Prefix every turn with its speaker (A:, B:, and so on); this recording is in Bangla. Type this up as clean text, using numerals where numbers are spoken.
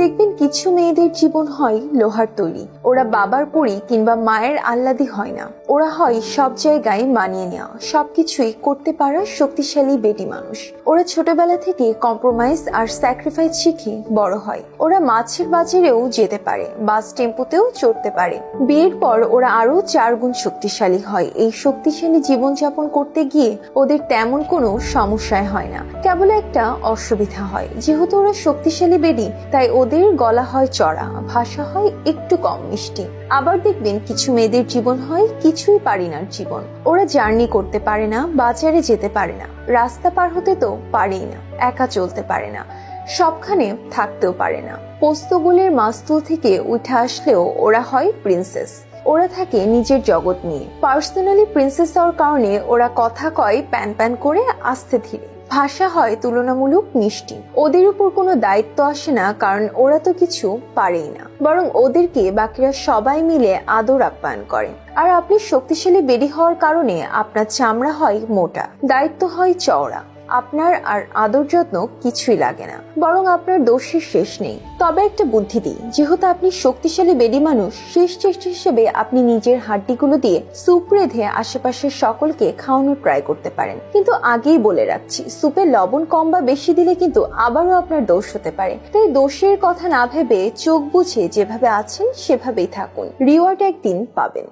A: দেখবেন কিছু মেয়েদের জীবন হয় লোহার তৈরি। ওরা বাবার পরি কিংবা মায়ের আহ্লাদি হয় না, ওরা হয় সব জায়গায় মানিয়ে নেওয়া, সবকিছুই করতে পারা শক্তিশালী বেটি মানুষ। ওরা ছোটবেলা থেকে কম্প্রোমাইজ আর স্যাক্রিফাইস শিখে বড় হয়। ওরা মাছের বাজারেও যেতে পারে, বাস টেম্পোতেও চড়তে পারে। বিয়ের পর ওরা আরো 4 গুণ শক্তিশালী হয়। এই শক্তিশালী জীবনযাপন করতে গিয়ে ওদের তেমন কোনো সমস্যায় হয় না, কেবল একটা অসুবিধা হয়। যেহেতু ওরা শক্তিশালী বেডি, তাই ওদের গলা হয় চড়া, ভাষা হয় একটু কম মিষ্টি। আবার দেখবেন কিছু মেয়েদের জীবন হয় কিছুই পারি না জীবন। ওরা জার্নি করতে পারে না, বাজারে যেতে পারে না, রাস্তা পার হতে তো পারেই না, একা চলতে পারে না, সবখানে থাকতেও পারে না। পোস্তগুলির মাস্তুল থেকে উঠে আসলেও ওরা হয় প্রিন্সেস। ওরা থাকে নিজের জগৎ নিয়ে। পার্সোনালি প্রিন্সেস হওয়ার কারণে ওরা কথা কয় প্যান প্যান করে, আস্তে ধীরে। ভাষা হয় তুলনামূলক মিষ্টি। ওদের উপর কোনো দায়িত্ব আসে না, কারণ ওরা তো কিছু পারেই না, বরং ওদেরকে বাকিরা সবাই মিলে আদর আপ্যায়ন করে। আর আপনি শক্তিশালী বেডি হওয়ার কারণে আপনার চামড়া হয় মোটা, দায়িত্ব হয় চওড়া, আপনার আর আদর যত্ন কিছুই লাগে না, বরং আপনার দোষের শেষ নেই। তবে একটা বুদ্ধি দিই, যেহেতু আপনি শক্তিশালী বেডি মানুষ, শেষ চেষ্টা হিসেবে আপনি নিজের হাড্ডিগুলো দিয়ে স্যুপ রেঁধে আশেপাশের সকলকে খাওয়ানোর ট্রাই করতে পারেন। কিন্তু আগেই বলে রাখছি, স্যুপে লবণ কম বা বেশি দিলে কিন্তু আবারও আপনার দোষ হতে পারে। তাই দোষের কথা না ভেবে চোখ বুঝে যেভাবে আছেন সেভাবেই থাকুন, রিওয়ার্ড একদিন পাবেন।